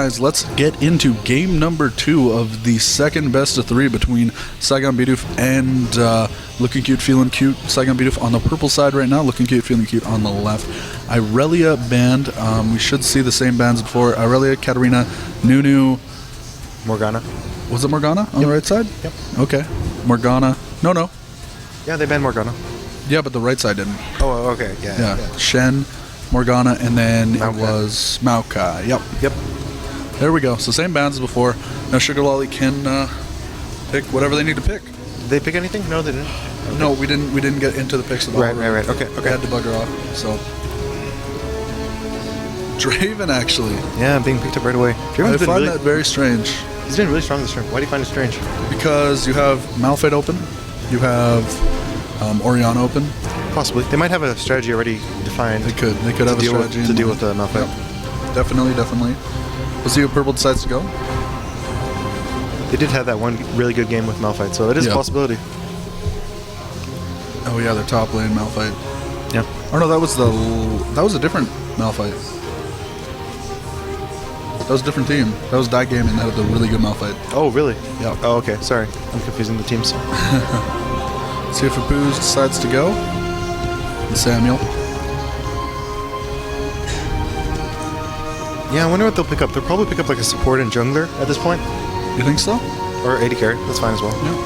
guys, let's get into game number 2 of the second best of 3 between Saigon, Bidoofs, and Looking Cute, Feeling Cute. Saigon, Bidoofs on the purple side right now, Looking Cute, Feeling Cute on the left. Irelia band, we should see the same bands before. Irelia, Katarina, Nunu, Morgana. Was it Morgana on the right side? Yep. Okay. Morgana. No. Yeah, they banned Morgana. Yeah, but the right side didn't. Oh, okay. Yeah. Shen, Morgana, and then Maokai. it was Maokai. Yep. There we go. So same bands as before. Now Sugar Lolly can pick whatever they need to pick. Did they pick anything? No, they didn't. Okay. No, we didn't get into the picks at all. Right. Okay. I had to bugger off. So Draven actually. Yeah, being picked up right away. I find that very strange. He's been really strong this turn. Why do you find it strange? Because you have Malphite open, you have Orianna open. Possibly. They might have a strategy already defined. They could have a strategy to deal with the Malphite. Yep. Definitely. We'll see who purple decides to go. They did have that one really good game with Malphite, so it is a possibility. Oh yeah, their top lane Malphite. Yeah. Oh no, that was a different Malphite. That was a different team. That was Die Gaming that had the really good Malphite. Oh really? Yeah. Oh okay. Sorry, I'm confusing the teams. See if Abuz decides to go. And Samuel. Yeah, I wonder what they'll pick up. They'll probably pick up like a support and jungler at this point. You think so? Or AD carry. That's fine as well. Yeah.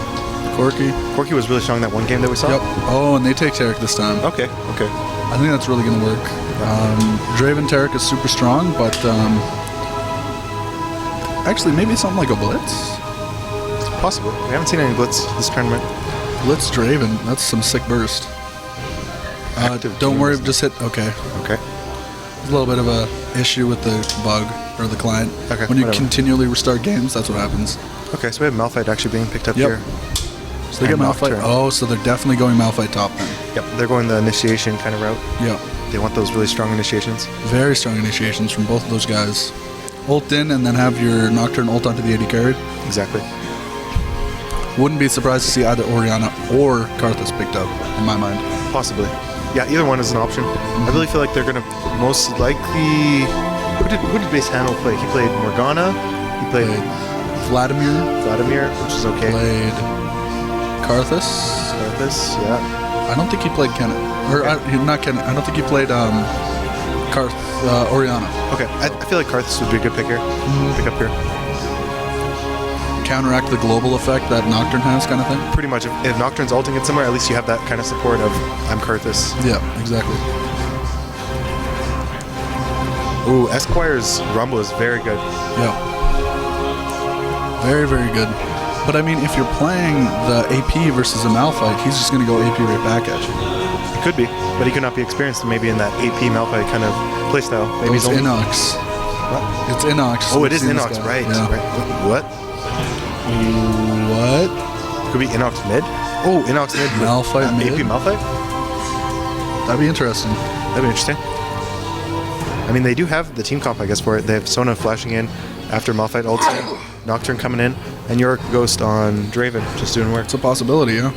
Corki. Corki was really strong that one game that we saw. Yep. Oh, and they take Taric this time. Okay. I think that's really going to work. Draven Taric is super strong, but actually maybe something like a Blitz? Possibly. We haven't seen any Blitz this tournament. Blitz Draven. That's some sick burst. Don't worry, just hit OK. Okay. There's a little bit of a issue with the bug or the client. Okay, when you continually restart games, that's what happens. Okay, so we have Malphite actually being picked up here. So they get Malphite. Oh, so they're definitely going Malphite top then. Yep, they're going the initiation kind of route. Yep. They want those really strong initiations. Very strong initiations from both of those guys. Ult in and then have your Nocturne ult onto the AD carried. Exactly. Wouldn't be surprised to see either Orianna or Karthus picked up, in my mind. Possibly. Yeah, either one is an option. I really feel like they're going to most likely... Who did Base Handle play? He played Morgana. He played Vladimir, which is okay. Played Karthus, yeah. I don't think he played Kenneth. Or not Kenneth. I don't think he played Orianna. Okay, I feel like Karthus would be a good pick here. Pick up here. Counteract the global effect that Nocturne has, kind of thing. Pretty much. If Nocturne's ulting it somewhere, at least you have that kind of support of I'm Karthus. Yeah, exactly. Ooh, Esquire's Rumble is very good. Yeah. Very, very good. But I mean, if you're playing the AP versus a Malphite, he's just going to go AP right back at you. It could be, but he could not be experienced maybe in that AP Malphite kind of playstyle. Maybe it's Inox. What? It's Inox. Oh, it is Inox, right. Yeah. Right. What? Could be Inox mid? Oh, Inox mid. Malphite mid? AP Malphite? That'd be interesting. That'd be interesting. I mean, they do have the team comp, I guess, for it. They have Sona flashing in after Malphite ults in, Nocturne coming in, and Yorick Ghost on Draven, just doing work. It's a possibility, yeah.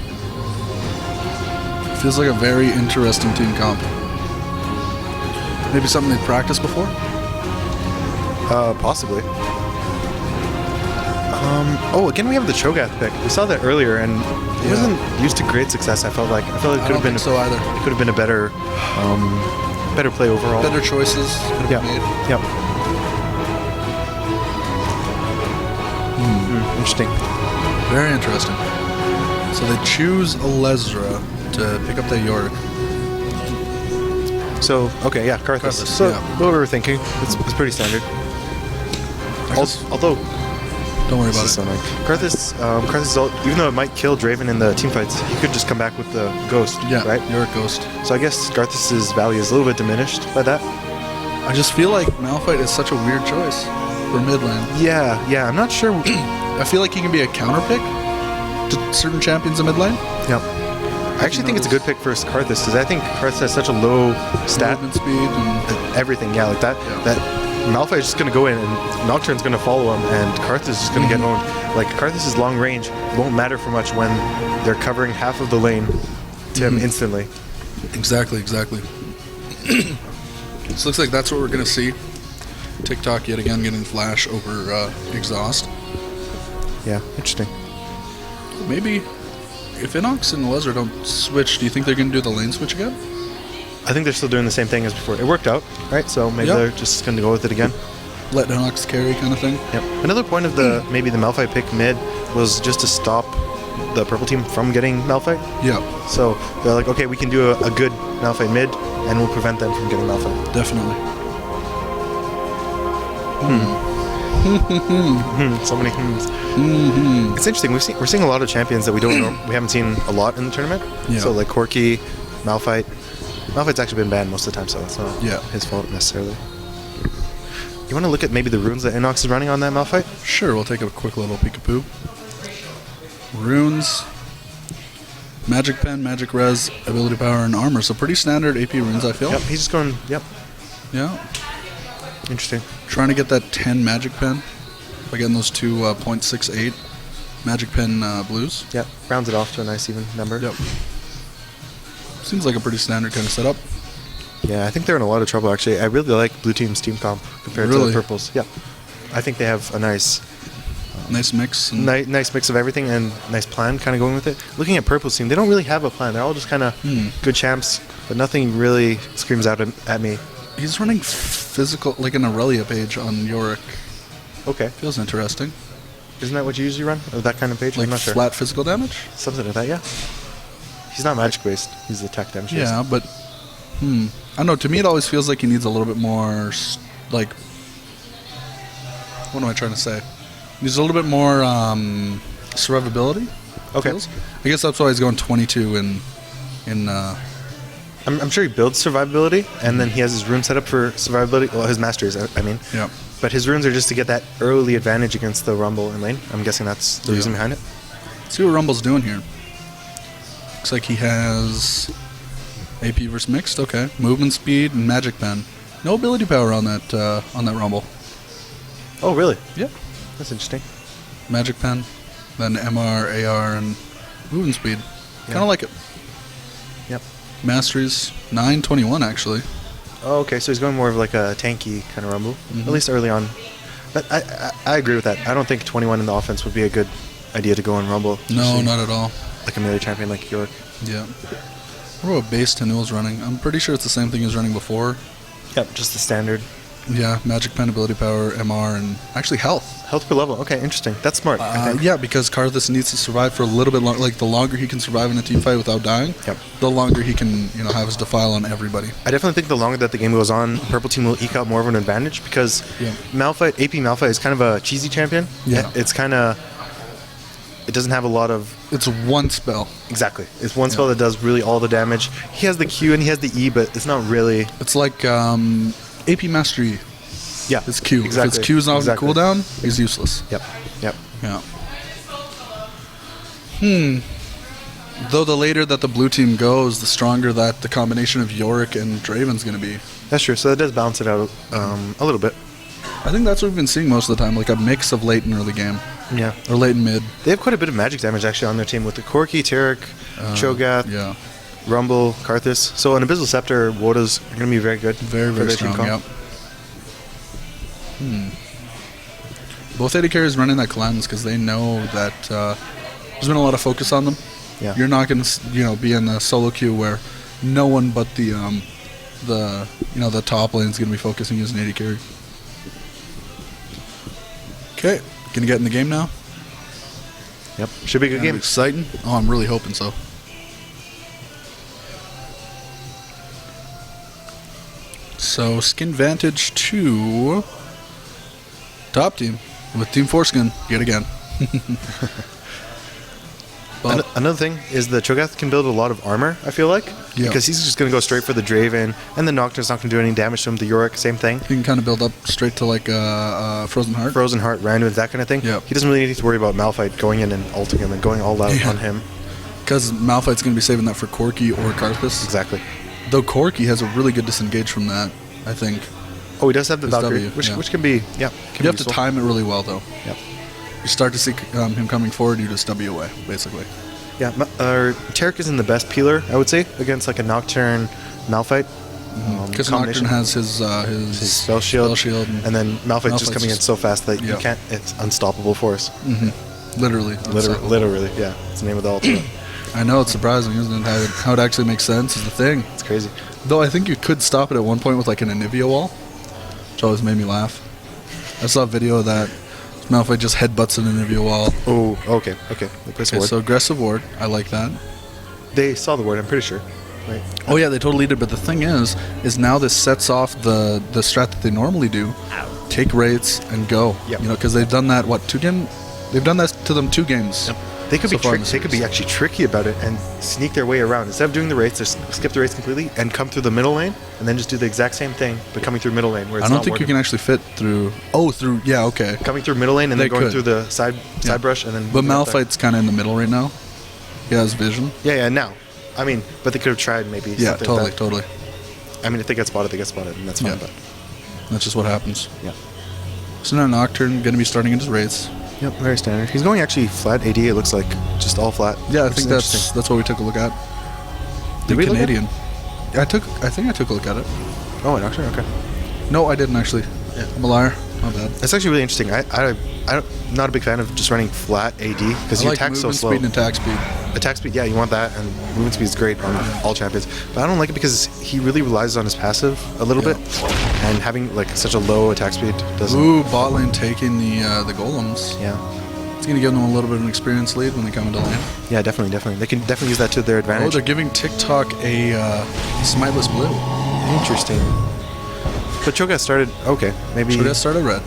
Feels like a very interesting team comp. Maybe something they've practiced before? Possibly. Oh, again, we have the Cho'Gath pick. We saw that earlier, and it wasn't used to great success. I felt like it could have been so either. It could have been a better play overall. Better choices could have been made. Yep. Interesting. Very interesting. So they choose Alezra to pick up the Yorick. So, okay, yeah, Karthus. So, what we were thinking, it's pretty standard. Although, don't worry about it. Karthus' ult, even though it might kill Draven in the teamfights, he could just come back with the Ghost, right? Yorick Ghost. So I guess Karthus' value is a little bit diminished by that. I just feel like Malphite is such a weird choice for mid lane. Yeah, I'm not sure. I feel like he can be a counter pick to certain champions in mid lane. Yep. I actually think it's a good pick for Karthus, because I think Karthus has such a low stat. Movement speed and everything, like that. Yeah. That Malphite is just going to go in, and Nocturne's going to follow him, and Karthus is just going to get owned. Like, Karthus' long range won't matter for much when they're covering half of the lane to him instantly. Exactly. So looks like that's what we're going to see. TikTok yet again getting flash over exhaust. Yeah, interesting. Maybe if Inox and Lesser don't switch, do you think they're going to do the lane switch again? I think they're still doing the same thing as before. It worked out, right? So maybe they're just going to go with it again. Let Inox carry kind of thing? Yep. Another point of maybe the Malphite pick mid was just to stop the purple team from getting Malphite. Yeah. So they're like, okay, we can do a good Malphite mid, and we'll prevent them from getting Malphite. Definitely. So many hmms. It's interesting. We're seeing a lot of champions that we haven't seen a lot in the tournament. Yeah. So like Corki, Malphite. Malphite's actually been banned most of the time, so it's not his fault necessarily. You want to look at maybe the runes that Inox is running on that Malphite? Sure, we'll take a quick little peekapoo. Runes, Magic Pen, Magic Res, Ability Power, and Armor. So pretty standard AP runes, I feel. Yep, he's just going, yep. Yeah. Interesting. Trying to get that 10 Magic Pen by getting those two 0.68 Magic Pen blues. Yep, rounds it off to a nice even number. Yep. Seems like a pretty standard kind of setup. Yeah, I think they're in a lot of trouble, actually. I really like Blue Team's team comp compared to the Purples. Yeah. I think they have a nice mix. Nice mix of everything and nice plan kind of going with it. Looking at Purple's team, they don't really have a plan. They're all just kind of good champs, but nothing really screams out at me. He's running physical, like an Aurelia page on Yorick. Okay. Feels interesting. Isn't that what you usually run? Or that kind of page? Like I'm not sure. flat physical damage? Something like that, yeah. He's not magic based. He's attack damage based. Yeah, but I don't know. To me, it always feels like he needs a little bit more, like, what am I trying to say? He needs a little bit more survivability. Okay. Feels. I guess that's why he's going 22 in. I'm sure he builds survivability, and then he has his rune set up for survivability. Well, his masters, I mean. Yeah. But his runes are just to get that early advantage against the Rumble in lane. I'm guessing that's the reason behind it. Let's see what Rumble's doing here. Looks like he has AP versus mixed. Okay, movement speed and magic pen. No ability power on that Rumble. Oh, really? Yep. That's interesting. Magic pen, then MR, AR, and movement speed. Kind of like it. Yep. Masteries 921 actually. Oh, okay. So he's going more of like a tanky kind of Rumble, at least early on. But I agree with that. I don't think 21 in the offense would be a good idea to go in Rumble. No, not at all. Like a melee champion like York. Yeah. What about base Tenuil's running? I'm pretty sure it's the same thing he was running before. Yep, just the standard. Yeah, magic pen, ability power, MR, and actually health. Health per level. Okay, interesting. That's smart. I think. Yeah, because Karthus needs to survive for a little bit longer. Like, the longer he can survive in a team fight without dying, the longer he can, have his defile on everybody. I definitely think the longer that the game goes on, Purple Team will eke out more of an advantage because Malphite, AP Malphite is kind of a cheesy champion. Yeah. It's kind of... It doesn't have a lot of... It's one spell. Exactly. It's one spell that does really all the damage. He has the Q and he has the E, but it's not really... It's like AP Mastery. Yeah. It's Q. Exactly. If it's Q's not on cooldown, he's useless. Yep. Yeah. Though the later that the blue team goes, the stronger that the combination of Yorick and Draven's going to be. That's true. So that does balance it out a little bit. I think that's what we've been seeing most of the time, like a mix of late and early game. Yeah. Or late and mid. They have quite a bit of magic damage actually on their team with the Corki, Tarek, Cho'Gath, Rumble, Karthus. So an Abyssal Scepter, Wodas are going to be very good. Very, very strong, yep. Both AD carries running that cleanse because they know that there's been a lot of focus on them. Yeah. You're not going to be in the solo queue where no one but the top lane is going to be focusing as an AD carry. Okay, gonna get in the game now. Yep, should be a good game. Exciting. Oh, I'm really hoping so. So skin vantage to top team with Team Foreskin yet again. Another thing is the Cho'Gath can build a lot of armor, I feel like. Yeah. Because he's just going to go straight for the Draven, and the Nocturne's not going to do any damage to him. The Yorick, same thing. He can kind of build up straight to like Frozen Heart. Frozen Heart, Randuin, that kind of thing. Yeah. He doesn't really need to worry about Malphite going in and ulting him and going all out on him. Because Malphite's going to be saving that for Corki or Karthus. Exactly. Though Corki has a really good disengage from that, I think. Oh, he does have the His Valkyrie, W, which can be, You have to time it really well, though. Yep. You start to see him coming forward, you just W away, basically. Yeah, Tarek isn't the best peeler, I would say, against like a Nocturne Malphite. Because combination. Nocturne has his Spell shield, and and then Malphite's just coming in just- so fast that you yeah. can't. It's unstoppable force. literally. Literally, yeah. It's the name of the ultimate. I know, it's surprising, isn't it? How it actually makes sense is the thing. It's crazy. Though I think you could stop it at one point with like an Anivia wall, which always made me laugh. I saw a video of that Malphite just headbutts an Anivia wall. Oh, okay. They place a Okay, ward. so aggressive ward. I like that. They saw the ward, I'm pretty sure. Right. Oh yeah, they totally did. But the thing is now this sets off the strat that they normally do: take rates and go. Yep. You know, because they've done that. What, 2 games? They've done that to them 2 games. Yep. They could so be far in the they could be series. actually tricky about it and sneak their way around. Instead of doing the rates, they skip the rates completely and come through the middle lane and then just do the exact same thing, but coming through middle lane where it's I don't not think you working. can actually fit through. Oh, through. Yeah, okay. Coming through middle lane and They then going could. through the side Yeah. brush and then. But moving up there. Malphite's kind of in the middle right now. He has vision. Yeah, now. I mean, but they could have tried maybe. Yeah, something totally, like that. totally. I mean, if they get spotted, and that's fine. Yeah. But That's just what happens. yeah. So now Nocturne going to be starting in his raids. Yep, very standard. He's going actually flat AD. It looks like just all flat. Yeah, I which think is that's interesting. what we took a look at. Did we look at Canadian. Yeah, I think I took a look at it. Oh, actually, okay. No, I didn't actually. Yeah. I'm a liar. My bad. It's actually really interesting. I'm not a big fan of just running flat AD because I you like attack so movement slow. speed and attack speed. Attack speed, yeah, you want that, and movement speed is great on all champions. But I don't like it because he really relies on his passive a little Yeah. bit, and having like such a low attack speed doesn't. Ooh, bot lane taking the golems. Yeah, It's going to give them a little bit of an experience lead when they come into lane. yeah, definitely. They can definitely use that to their Oh, advantage. they're giving TikTok a smiteless blue. Interesting. But Cho'Gath started. Okay, maybe Cho'Gath started red.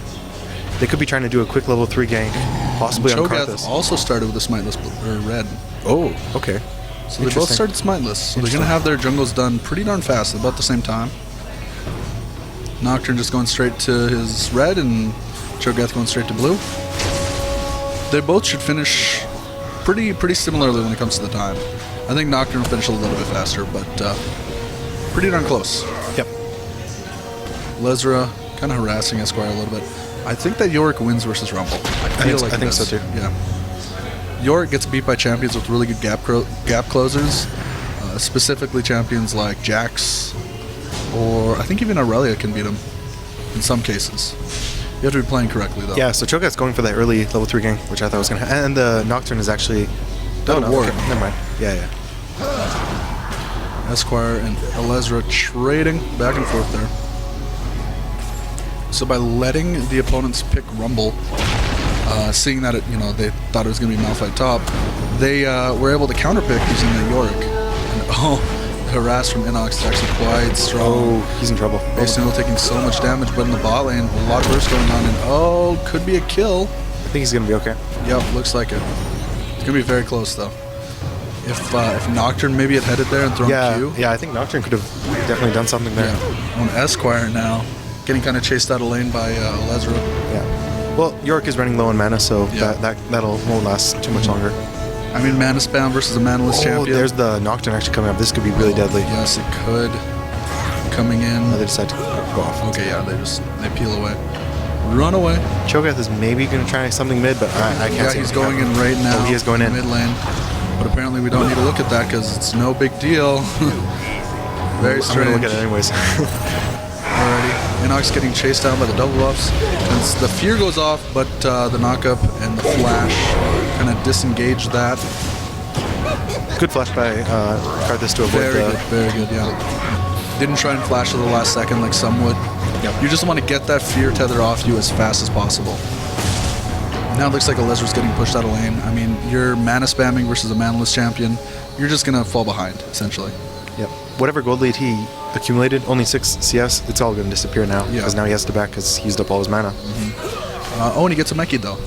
they could be trying to do a quick level 3 gank, possibly on Cho'Gath Karthus. also started with a smiteless blue, or red. Oh, okay. So they both started smiteless. So they're going to have their jungles done pretty darn fast, about the same time. Nocturne just going straight to his red, and Cho'Gath going straight to blue. They both should finish pretty similarly when it comes to the time. I think Nocturne will finish a little bit faster, but pretty darn close. Yep. Lesra kind of harassing Esquire a little bit. I think that Yorick wins versus Rumble. I think he so does. too. Yeah. Yorick gets beat by champions with really good gap closers, specifically champions like Jax, or I think even Aurelia can beat him in some cases. You have to be playing correctly though. Yeah, so Cho'Gath's going for that early level 3 gank, which I thought was going to happen. And the Nocturne is actually... Got a ward. Okay, never mind. Yeah. Esquire and Elezra trading back and forth there. So by letting the opponents pick Rumble, seeing that they thought it was going to be Malphite top, they were able to counterpick using the Yorick. And the harass from Inox is actually quite strong. Oh, he's in trouble. Base Single taking so much damage, but in the bot lane, a lot of burst going on, and could be a kill. I think he's going to be okay. Yep, looks like it. It's going to be very close though. If Nocturne maybe had headed there and thrown Q. Yeah, I think Nocturne could have definitely done something there. Yeah. On Esquire now, getting kind of chased out of lane by Elezra. Yeah. Well, Yorick is running low on mana, so Yeah. that'll won't last too much longer. I mean, mana spam versus a manaless champion. There's the Nocturne actually coming up. This could be really deadly. Yes, it could. Coming in. No, they decide to go off. Okay, yeah, they peel away. Run away. Cho'Gath is maybe going to try something mid, but I can't Yeah, see he's it going in happen. right now. Oh, he is going in. Mid lane. But apparently we don't need to look at that because it's no big deal. Very I'm strange. going to look at it anyways. Alrighty. Inox getting chased down by the double buffs. And the fear goes off, but the knockup and the flash kind of disengage that. Good flash by Karthus to avoid Very good, yeah. Didn't try and flash at the last second like some would. Yep. You just want to get that fear tether off you as fast as possible. Now it looks like Elezra's getting pushed out of lane. I mean, you're mana spamming versus a manaless champion. You're just going to fall behind, essentially. Yep. Whatever gold lead he accumulated, only 6 CS, it's all going to disappear now. Yeah. Because now he has to back because he used up all his mana. And he gets a Meki, though.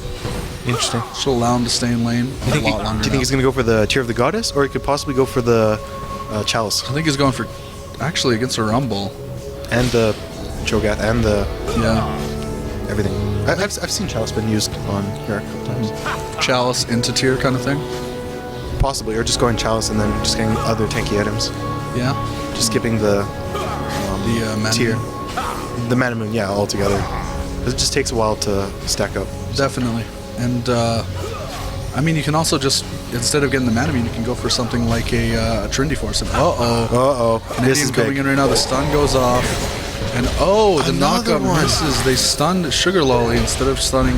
Interesting. She'll allow him to stay in lane a lot longer Do you think he's going to go for the Tear of the Goddess, or he could possibly go for the Chalice? I think he's going for, actually, against a Rumble. And the Cho'Gath, and the Yeah. everything. I've seen Chalice been used on here a couple times. Chalice into tier kind of thing. Possibly, or just going Chalice and then just getting other tanky items. Yeah. Just skipping the Mana tier. Moon. The Mana Moon, yeah, altogether. It just takes a while to stack up. Definitely. And I mean, you can also just, instead of getting the Mana Bean, you can go for something like a Trinity Force. And This is coming big. in right now. The stun goes off. And the Another knockup one. misses. They stunned Sugar Lolly instead of stunning.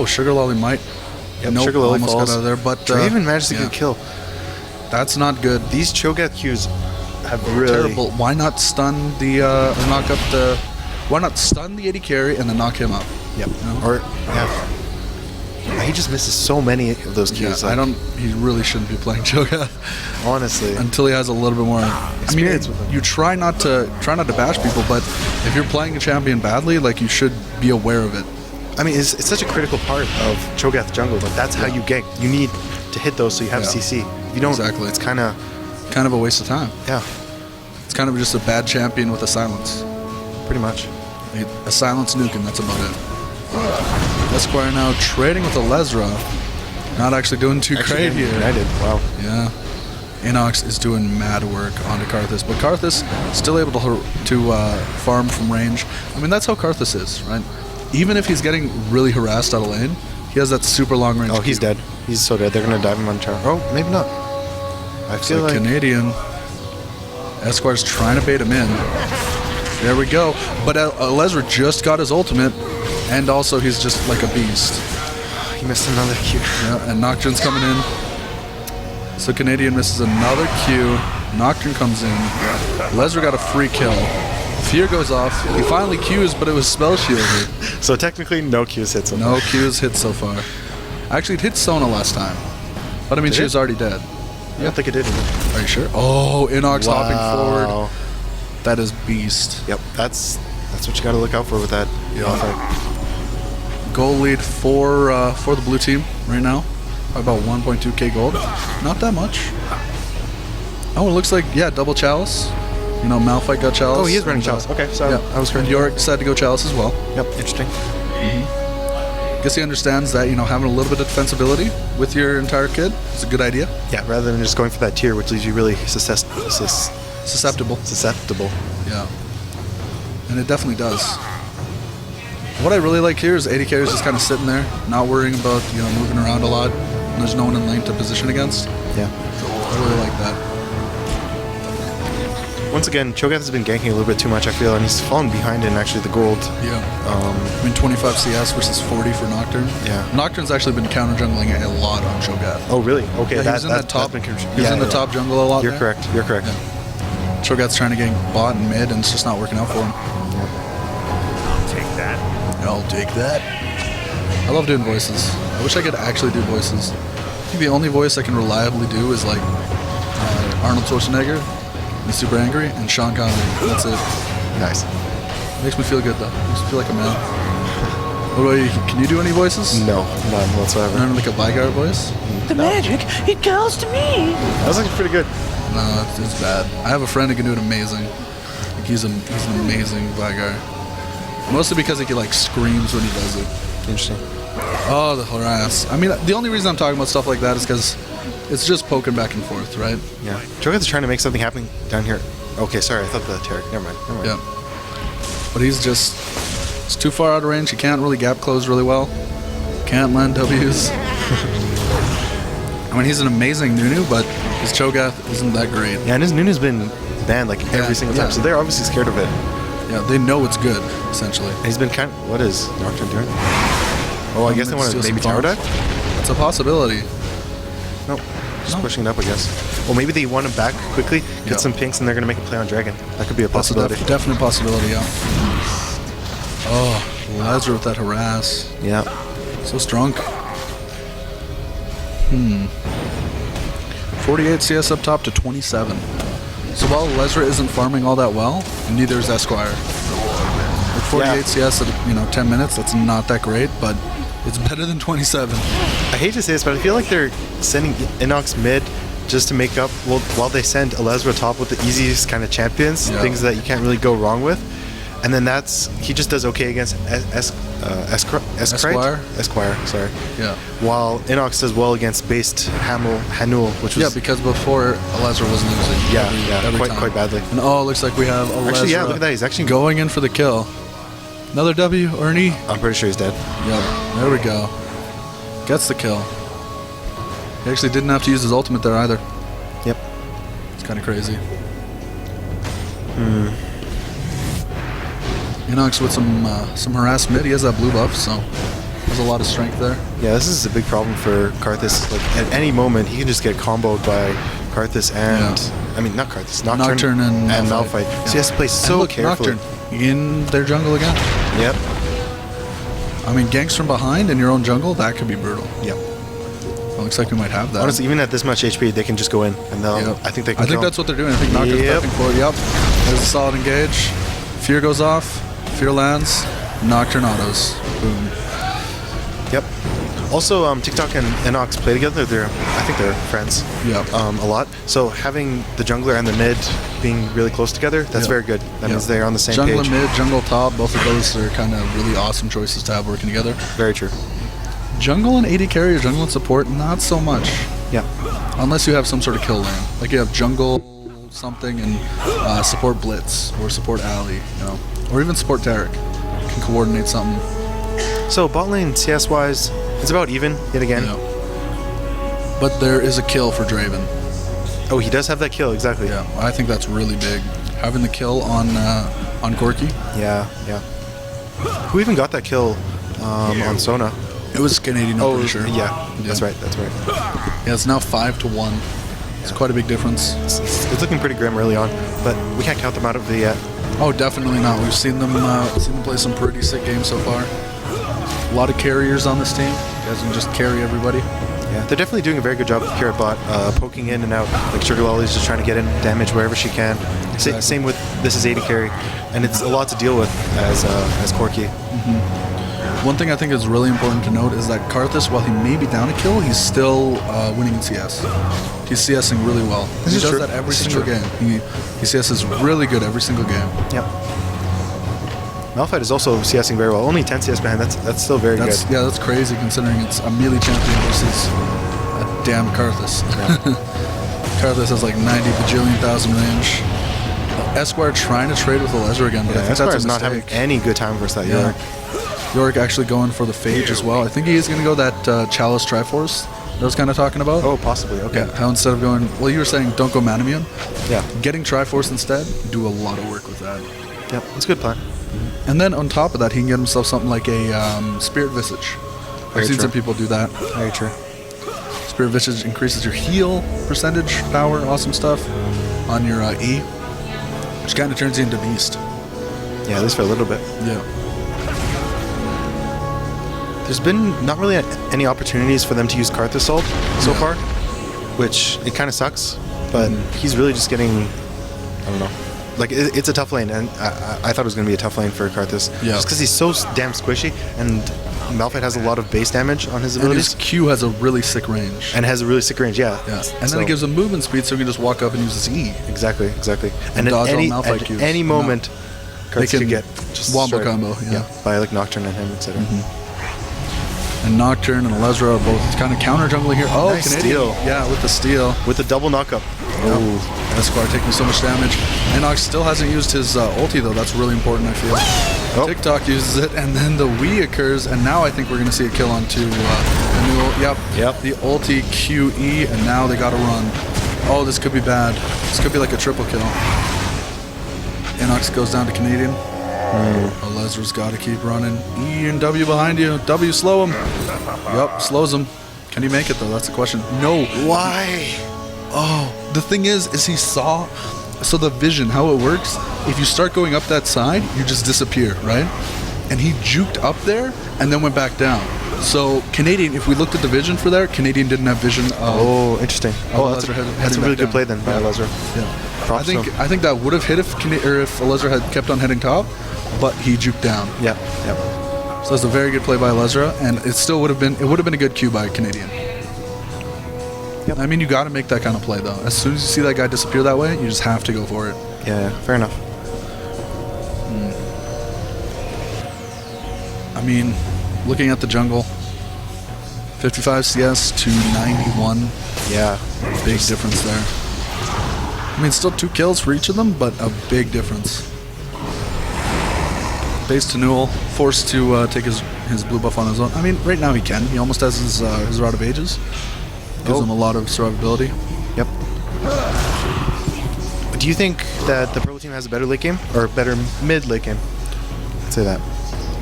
Sugar Lolly might. Yep, Nope, Sugar Lolly almost falls. got out of there. But Draven managed to get yeah, a kill. that's not good. These Cho'Gath Qs have really... Terrible. Why not stun the or knock up the? Why not stun the AD carry and then knock him up? Yep. You know? Or, yeah. He just misses so many of those Qs. Yeah, he really shouldn't be playing Cho'Gath Honestly. until he has a little bit more Experience with him. You try not to bash people, but if you're playing a champion badly, like, you should be aware of it. I mean, it's such a critical part of Cho'Gath jungle. Like, that's how you gank. You need to hit those so you have Yeah. CC. If you don't, Exactly. it's kind of... a waste of time. Yeah, It's kind of just a bad champion with a silence. pretty much. A silence nuke, and that's about it. Esquire now trading with a Lesra. Not actually doing too great here. United. Wow. Yeah. Inox is doing mad work onto Karthus, but Karthus still able to farm from range. I mean, that's how Karthus is, right? Even if he's getting really harassed out of lane, he has that super long range. Oh, he's Q. dead. He's so dead. They're going to dive him on tower. Oh, maybe not. I It's feel like like... Canadian. Esquire's trying to bait him in. There we go. But Lesra just got his ultimate, and also he's just like a beast. He missed another Q. Yeah, and Nocturne's coming in. So Canadian misses another Q. Nocturne comes in. Lesra got a free kill. Fear goes off. He finally Qs, but it was spell shielded. So technically, no Qs hit so No far. Qs hit so far. Actually, it hit Sona last time. But I mean, Did she it? was already dead. I don't think it did. Are you sure? Oh, Inox hopping forward. Wow. That is beast. Yep, that's what you got to look out for with that. Goal lead for the blue team right now. About 1.2k gold. Not that much. Oh, it looks like, double Chalice. You know, Malphite got Chalice. Oh, he is running and, Chalice. Okay, so I was and correct. Yorick decided to go Chalice as well. Yep, interesting. Guess he understands that, having a little bit of defensibility with your entire kit is a good idea. Yeah, rather than just going for that tier, which leaves you really susceptible. Susceptible. Yeah. And it definitely does. What I really like here is AD carry is just kind of sitting there, not worrying about, moving around a lot. And there's no one in lane to position against. Yeah. I really like that. Once again, Cho'Gath has been ganking a little bit too much, I feel, and he's fallen behind in actually the gold. Yeah. I mean, 25 CS versus 40 for Nocturne. Yeah. Nocturne's actually been counter jungling a lot on Cho'Gath. Oh, really? Okay, Yeah, he was in that top. That's been He was in the top jungle a lot. You're there. correct. You're correct. Yeah. Cho'Gath's trying to gank bot and mid, and it's just not working out for him. I'll take that. I love doing voices. I wish I could actually do voices. I think the only voice I can reliably do is like Arnold Schwarzenegger, he's super angry, and Sean Connery. That's it. Nice. Makes me feel good though. Makes me feel like a man. What about you? Can you do any voices? No, none whatsoever. None like a Vygar voice? The magic, it calls to me. That was actually pretty good. No, it's bad. I have a friend who can do it amazing. Like he's an amazing Vygar. Mostly because he like screams when he does it. Interesting. Oh, the harass. I mean, the only reason I'm talking about stuff like that is because it's just poking back and forth, right? Yeah. Cho'Gath is trying to make something happen down here. Okay, sorry, I thought the Tarek. Never mind. Yeah. But it's too far out of range. He can't really gap close really well. Can't land W's. I mean, he's an amazing Nunu, but his Cho'Gath isn't that great. Yeah, and his Nunu's been banned like every single time, yeah. so they're obviously scared of it. Yeah, they know it's good, essentially. And he's been what is Nocturne doing? Oh, I guess they want to Steal maybe some tower farms. dive? It's a possibility. Nope. Just No. pushing it up, I guess. Well, maybe they want him back quickly, get Yeah. some pinks, and they're going to make a play on Dragon. That could be a That's a possibility. definite possibility, yeah. Oh, Lazar with that harass. Yeah. So strong. 48 CS up top to 27. So while Lesra isn't farming all that well, neither is Esquire. With 48 CS at 10 minutes, that's not that great, but it's better than 27. I hate to say this, but I feel like they're sending Inox mid just to make up, while they send Elezra top with the easiest kind of champions, Yeah. things that you can't really go wrong with. And then he just does okay against Esquire? Esquire, sorry. Yeah. While Inox does well against based Hanul, which was... Yeah, because before Lesra was losing. every time. quite badly. And it looks like we have Lesra Actually, yeah, look at that. He's actually... going in for the kill. Another W or an E? I'm pretty sure he's dead. Yep, there we go. Gets the kill. He actually didn't have to use his ultimate there either. Yep. It's kind of crazy. Inox with some harass mid. He has that blue buff, so there's a lot of strength there. Yeah, this is a big problem for Karthus. Like at any moment, he can just get comboed by Karthus and I mean not Karthus, Nocturne and Malphite. Yeah. So he has to play so carefully. Nocturne in their jungle again. Yep. I mean, ganks from behind in your own jungle, that could be brutal. Yep. Well, looks like we might have that. Honestly, even at this much HP, they can just go in, and they'll. Yep. I think they can. I think that's what they're doing. I think Nocturne's prepping for it. Yep. There's a solid engage. Fear goes off. Fear lands. Nocturne autos. Boom. Yep. Also, TikTok and Inox play together. I think they're friends. Yep. A lot. So having the jungler and the mid being really close together, that's very good. That means they're on the same jungle page. Jungle mid, jungle top, both of those are kind of really awesome choices to have working together. Very true. Jungle and AD carry or jungle and support, not so much. Yeah. Unless you have some sort of kill lane. Like you have jungle something and support blitz or support alley, you know. Or even support Tarek. Can coordinate something. So bot lane CS wise, it's about even yet again. Yeah. But there is a kill for Draven. Oh, he does have that kill, exactly. Yeah, I think that's really big. Having the kill on Corki. Yeah, yeah. Who even got that kill on Sona? It was Canadian, I'm pretty sure. Yeah, that's right, that's right. Yeah, it's now 5-1. It's quite a big difference. It's looking pretty grim early on, but we can't count them out of it yet. Oh, definitely not. We've seen them play some pretty sick games so far. A lot of carriers on this team. You guys can just carry everybody. Yeah, they're definitely doing a very good job here at bot, poking in and out. Like Sugar Lolly's just trying to get in damage wherever she can. Exactly. Same with this is AD carry, and it's a lot to deal with as Corki. One thing I think is really important to note is that Karthus, while he may be down a kill, he's still winning in CS. He's CSing really well. He does that every single game. He CSs really good every single game. Yep. Malphite is also CSing very well. Only 10 CS behind. That's still very good. Yeah, that's crazy considering it's a melee champion versus a damn Karthus. Yeah. Karthus has like 90 bajillion thousand range. Esquire trying to trade with Elezra again, but I think that's a mistake. not having any good time versus that Yorick. Yorick actually going for the Phage as well. I think he is going to go that Chalice Triforce that I was kind of talking about. Oh, possibly. Okay. Yeah, how instead of going, well, you were saying don't go Manamune. Yeah. Getting Triforce instead, do a lot of work with that. Yep, it's a good plan. And then on top of that, he can get himself something like a Spirit Visage. I've seen some people do that. Very true. Spirit Visage increases your heal percentage, power, awesome stuff on your E, which kind of turns you into Beast. Yeah, at least for a little bit. Yeah. There's been not really any opportunities for them to use Karthus ult so far, which it kind of sucks, but he's really just getting, I don't know. Like, it's a tough lane, and I thought it was going to be a tough lane for Karthus. Yeah. Just because he's so damn squishy, and Malphite has a lot of base damage on his abilities. And his Q has a really sick range. And has a really sick range, yeah. And then it gives him movement speed, so he can just walk up and use his E. Exactly. And at dodge all any, Malphite at Qs. any moment, they Karthus can get just wombo straight, combo, yeah. By like Nocturne and him, etc. And Nocturne and Elezra are both kind of counter jungling here. Oh, Nice Canadian. steal. Yeah, with the steal. With the double knockup. Oh, Esquire taking so much damage. Inox still hasn't used his ulti though. That's really important, I feel. Oh. TikTok uses it, and then the Wii occurs, and now I think we're going to see a kill onto the new. Yep. The ulti QE, and now they got to run. Oh, this could be bad. This could be like a triple kill. Inox goes down to Canadian. Elezra's got to keep running. E and W behind you. W, slow him. Yup, slows him. Can he make it though? That's the question. No. Why? Oh, the thing is he saw. So the vision, how it works, if you start going up that side, you just disappear, right? And he juked up there and then went back down. So Canadian, if we looked at the vision for there, Canadian didn't have vision of. Oh, interesting. Oh, that's a really good play then by Elezra. Yeah. I think that would have hit if Elezra had kept on heading top, but he juked down. Yep. So it's a very good play by Elezra, and it would have been a good Q by Canadian. Yep. I mean, you got to make that kind of play though. As soon as you see that guy disappear that way, you just have to go for it. Yeah, fair enough. I mean, looking at the jungle, 55 CS to 91. Yeah. Big difference there. I mean, still 2 kills for each of them, but a big difference. Base to Newell, forced to take his blue buff on his own. I mean, right now he can. He almost has his Rod of Ages. Gives him a lot of survivability. Yep. Do you think that the Purple team has a better late game or better mid late game? I'd say that.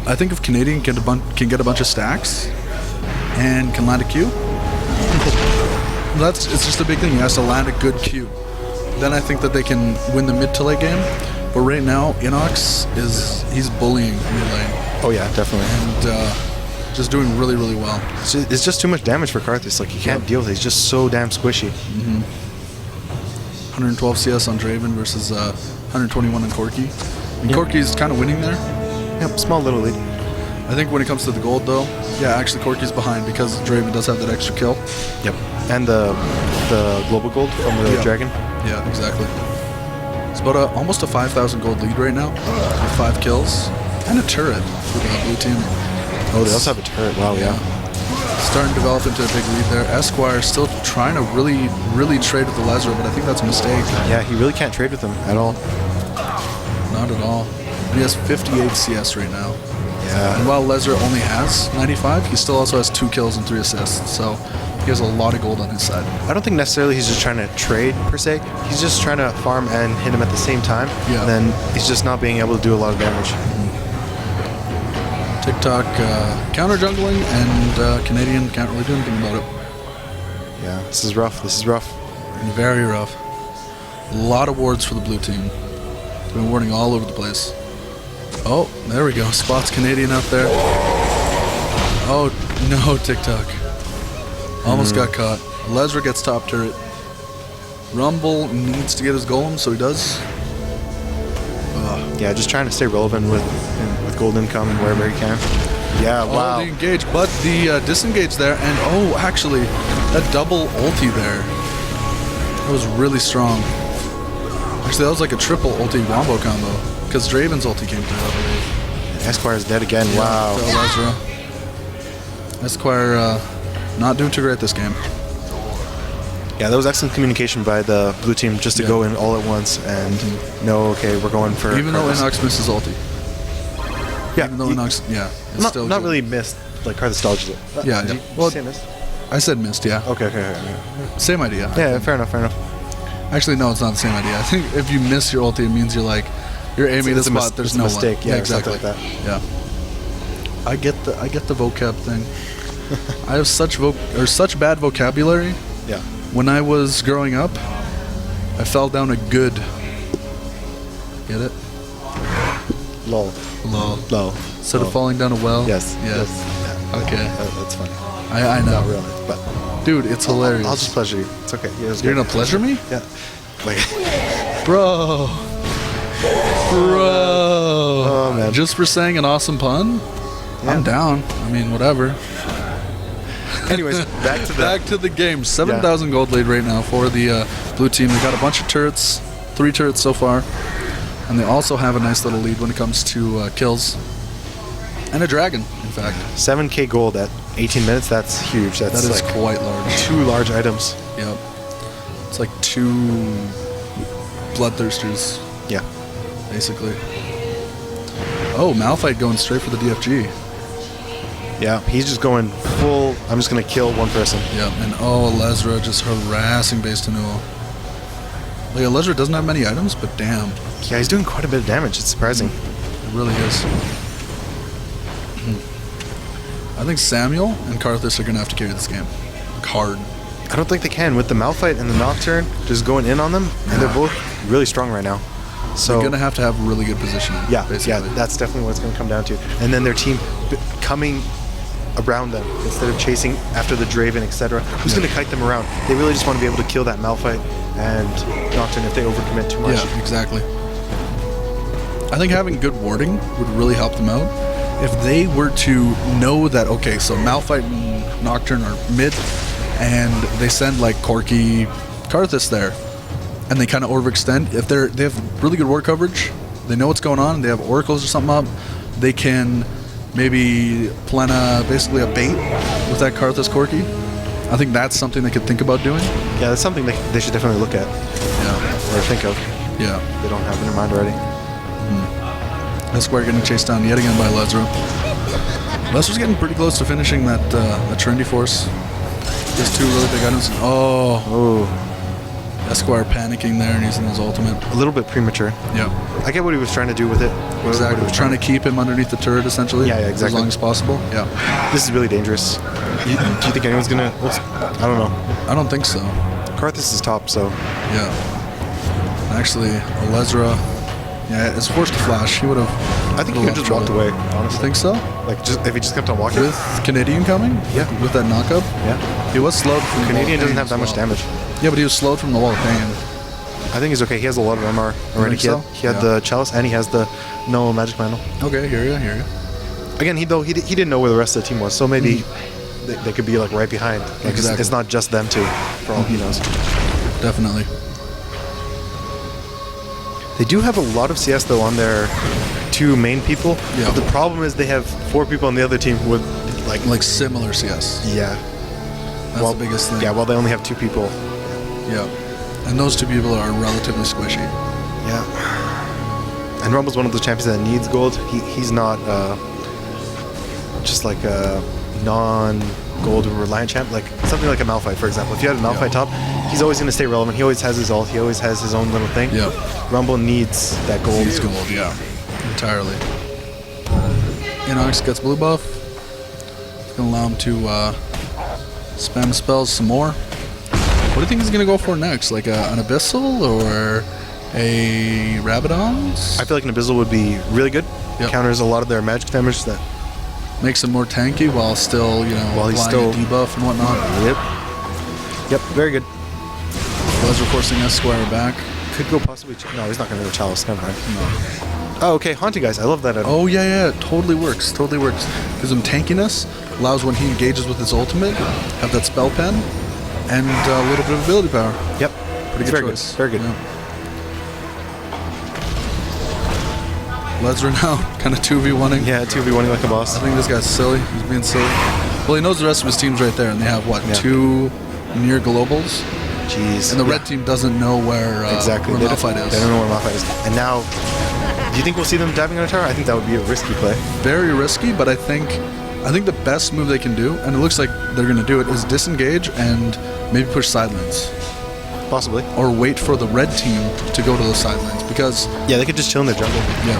I think if Canadian can get a bunch of stacks and can land a Q, it's just a big thing. He has to land a good Q. Then I think that they can win the mid to late game. But right now, Inox he's bullying mid lane. Oh yeah, definitely. And just doing really, really well. It's just too much damage for Karthus. Like, he can't deal with it. He's just so damn squishy. 112 CS on Draven versus 121 on Corki. And Corki's kind of winning there. Yep, small little lead. I think when it comes to the gold, though, yeah, actually Corki's behind because Draven does have that extra kill. Yep. And the global gold from the dragon. Yeah, exactly. It's about almost a 5,000 gold lead right now with 5 kills and a turret for the blue team. Oh, they also have a turret. Wow, yeah. Starting to develop into a big lead there. Esquire still trying to really, really trade with the Lazaro, but I think that's a mistake. Yeah, he really can't trade with him at all. Not at all. He has 58 CS right now. Yeah. And while Lazaro only has 95, he still also has 2 kills and 3 assists. So he has a lot of gold on his side. I don't think necessarily he's just trying to trade, per se. He's just trying to farm and hit him at the same time. Yeah. And then he's just not being able to do a lot of damage. TikTok counter jungling, and Canadian can't really do anything about it. Yeah, this is rough. This is rough. Very rough. A lot of wards for the blue team. They've been warding all over the place. Oh, there we go. Spots Canadian out there. Oh, no, TikTok. Almost got caught. Lesra gets top turret. Rumble needs to get his golem, so he does. Yeah, just trying to stay relevant with gold income wherever he can. Yeah, wow. Oh, the engage, but the disengage there, and oh, actually, that double ulti there. That was really strong. Actually, that was like a triple ulti wombo combo, because Draven's ulti came through, I believe. Esquire's dead again, wow. Esquire not doing too great this game. Yeah, that was excellent communication by the blue team just to go in all at once and know, okay, we're going for... Even though Inox misses ulti. Yeah. Even though Inox, it's still not good. really missed, like Karthus dodged it. Yeah, Did yeah. you Well, say missed? I said missed, yeah. Okay. Same idea. Yeah, fair enough. Actually, no, it's not the same idea. I think if you miss your ulti, it means you're aiming at the spot. There's no mistake. one. Yeah, exactly. like that. Yeah. I get the vocab thing. I have such bad vocabulary. Yeah. When I was growing up, I fell down a good. Get it? Lol. Instead of falling down a well. Yes. Yeah. Okay. That's funny. I know. Not really, but dude, it's hilarious. I'll just pleasure you. It's okay. Yeah, You're gonna pleasure me? Yeah. Like. Bro. Oh man. Just for saying an awesome pun? Yeah. I'm down. I mean, whatever. Anyways, back to the game. 7,000 gold lead right now for the blue team. They got a bunch of turrets, 3 turrets so far, and they also have a nice little lead when it comes to kills and a dragon. In fact, 7K gold at 18 minutes. That's huge. That is like quite large. 2 large items. Yep. It's like 2 bloodthirsters. Yeah. Basically. Oh, Malphite going straight for the DFG. Yeah, he's just going full, I'm just going to kill one person. Yeah, and oh, Lesra just harassing base to Newell. Like, Lesra doesn't have many items, but damn. Yeah, he's doing quite a bit of damage. It's surprising. It really is. I think Samuel and Karthus are going to have to carry this game. Like, hard. I don't think they can. With the Malphite and the Nocturne just going in on them, and they're both really strong right now. So they're going to have really good positioning. Yeah, basically. Yeah, that's definitely what it's going to come down to. And then their team coming around them instead of chasing after the Draven, etc. Who's going to kite them around? They really just want to be able to kill that Malphite and Nocturne if they overcommit too much. Yeah, exactly. I think having good warding would really help them out. If they were to know that, okay, so Malphite and Nocturne are mid, and they send like Corki, Karthus there, and they kind of overextend. If they have really good ward coverage, they know what's going on, they have oracles or something up, they can maybe plan basically a bait with that Karthus Corki. I think that's something they could think about doing. Yeah, that's something they should definitely look at. Yeah. Or think of. Yeah. They don't have it in their mind already. Esquire getting chased down yet again by Lesra. Lesra's getting pretty close to finishing that Trendy Force. There's 2 really big items. Oh. Esquire panicking there and using his ultimate. A little bit premature. Yeah. I get what he was trying to do with it. Exactly. He was trying to keep him underneath the turret, essentially. Yeah, exactly. As long as possible. Yeah. This is really dangerous. Do you think anyone's going to... I don't know. I don't think so. Karthus is top, so... Yeah. Actually, Lesra... Yeah, it's forced to flash. He would have... I think he could just walked away, honestly. Think so? Like, just if he just kept on walking. With Canadian coming? Yeah. With that knockup? Yeah. He was slowed from Canadian doesn't have that much damage. Yeah, but he was slowed from the wall of pain. I think he's okay. He has a lot of MR already. He had the Chalice and he has the no magic mantle. Okay, hear you. Again, he didn't know where the rest of the team was, so maybe they could be like right behind. Like, Exactly. It's not just them two, for all he knows. Definitely. They do have a lot of CS though on their 2 main people. Yeah. But the problem is they have 4 people on the other team with Like similar CS. yeah. That's the biggest thing. Yeah, well they only have 2 people. Yeah. And those 2 people are relatively squishy. Yeah. And Rumble's one of those champions that needs gold. He's not just like a non-gold reliant champ. Like something like a Malphite, for example. If you had a Malphite top, he's always going to stay relevant. He always has his ult. He always has his own little thing. Yeah. Rumble needs that gold. Needs gold, yeah. Entirely. Inox gets blue buff. It's going to allow him to spam spells some more. What do you think he's going to go for next? Like an Abyssal or a Rabadons? I feel like an Abyssal would be really good. Yep. Counters a lot of their magic damage that Makes him more tanky while still, while he's applying still a debuff and whatnot. Yep, very good. Lesra forcing Esquire back. Could go possibly... No, he's not going to go Chalice. Never mind. No. Oh, okay. Haunting guys. I love that. Oh, yeah. Totally works. Gives him tankiness. Allows when he engages with his ultimate, have that spell pen, and a little bit of ability power. Yep. Pretty good Very choice. good. Very good. Yeah. Lesra now kind of 2v1ing. Yeah, 2v1ing like a boss. I think this guy's silly. He's being silly. Well, he knows the rest of his team's right there, and they have, what, 2 near globals? Jeez. And the red team doesn't know where exactly. where Malphite is. They don't know where Malphite is. And now, do you think we'll see them diving on a tower? I think that would be a risky play. Very risky, but I think the best move they can do, and it looks like they're going to do it, is disengage and maybe push side lanes. Possibly. Or wait for the red team to go to the side lanes, because... Yeah, they could just chill in their jungle. Yeah.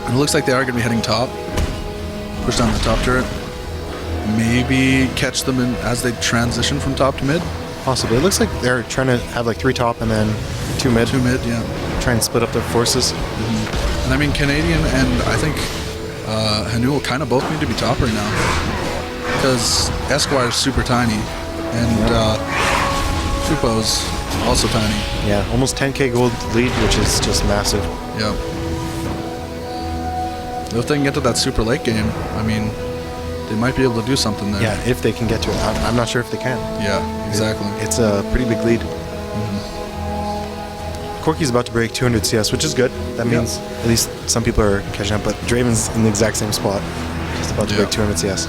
And it looks like they are going to be heading top. Push down the top turret. Maybe catch them in as they transition from top to mid. Possibly. It looks like they're trying to have like 3 top and then 2 mid. 2 mid, yeah. Try and split up their forces. Mm-hmm. And I mean, Canadian and I think Hanu will kind of both need to be top right now. Because Esquire is super tiny. And Fupo's also tiny. Yeah, almost 10k gold lead, which is just massive. Yeah. If they can get to that super late game, I mean, they might be able to do something there. Yeah, if they can get to it. I'm not sure if they can. Yeah, exactly. It's a pretty big lead. Corki's about to break 200 CS, which is good. That means at least some people are catching up, but Draven's in the exact same spot. Just about to break 200 CS.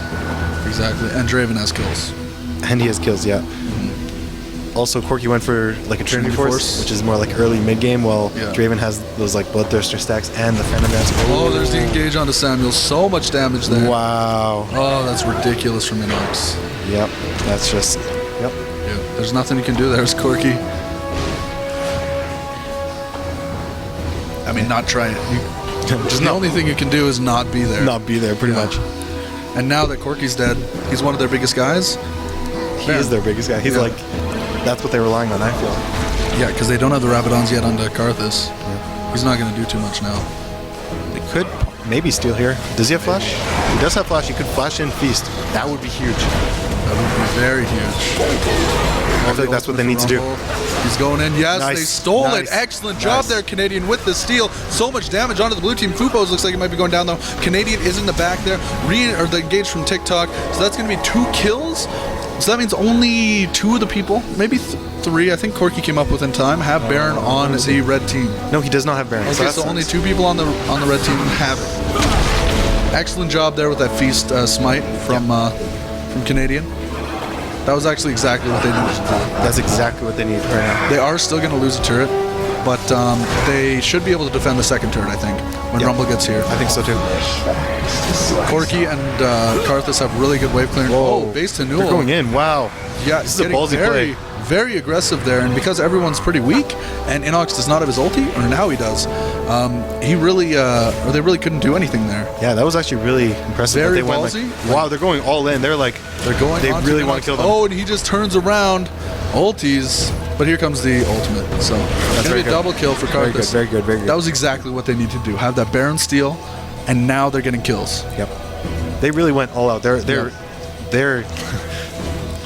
Exactly, and Draven has kills. And he has kills, yeah. Also, Corki went for like a Trinity Force, which is more like early mid-game, while Draven has those like Bloodthirster stacks and the Phantom Dance. Oh, there's the engage onto Samuel. So much damage there. Wow. Oh, that's ridiculous from Inox. Yep, that's just... Yep. There's nothing you can do there, Corki. I mean, not try it. The only thing you can do is not be there. Not be there, pretty much. And now that Corki's dead, he's one of their biggest guys. He is their biggest guy. He's like... That's what they're relying on, I feel. Yeah, because they don't have the Rabadons yet onto Karthus. Yeah. He's not going to do too much now. They could maybe steal here. Does he have flash? He does have flash. He could flash in Feast. That would be huge. That would be very huge. I feel like that's what they need to do. He's going in. Yes, nice. They stole it. Excellent job there, Canadian, with the steal. So much damage onto the blue team. Fupo's looks like he might be going down, though. Canadian is in the back there. The engage from TikTok. So that's going to be 2 kills. So that means only 2 of the people, maybe 3, I think Corki came up with in time, have Baron on the red team. No, he does not have Baron. Okay, so only 2 people on the red team have it. Excellent job there with that Feast smite from Canadian. That was actually exactly what they needed to do. That's exactly what they need right now. They are still going to lose a turret. but they should be able to defend the second turret, I think, when Rumble gets here. I think so too. Corky and Karthus have really good wave clearing. Whoa. Oh, base to They're Newell. going in. Wow. Yeah, This is a ballsy play. Very aggressive there, and because everyone's pretty weak, and Inox does not have his ulti, or now he does, he really, or they really couldn't do anything there. Yeah, that was actually really impressive. Very that they ballsy. Went like, wow, they're going all in. They're going. They onto really Inox. want to kill them. Oh, and he just turns around, ultis, but here comes the ultimate. So it's gonna be a double kill for Karthus. Very good. That was exactly what they need to do. Have that Baron steal, and now they're getting kills. Yep. They really went all out. They're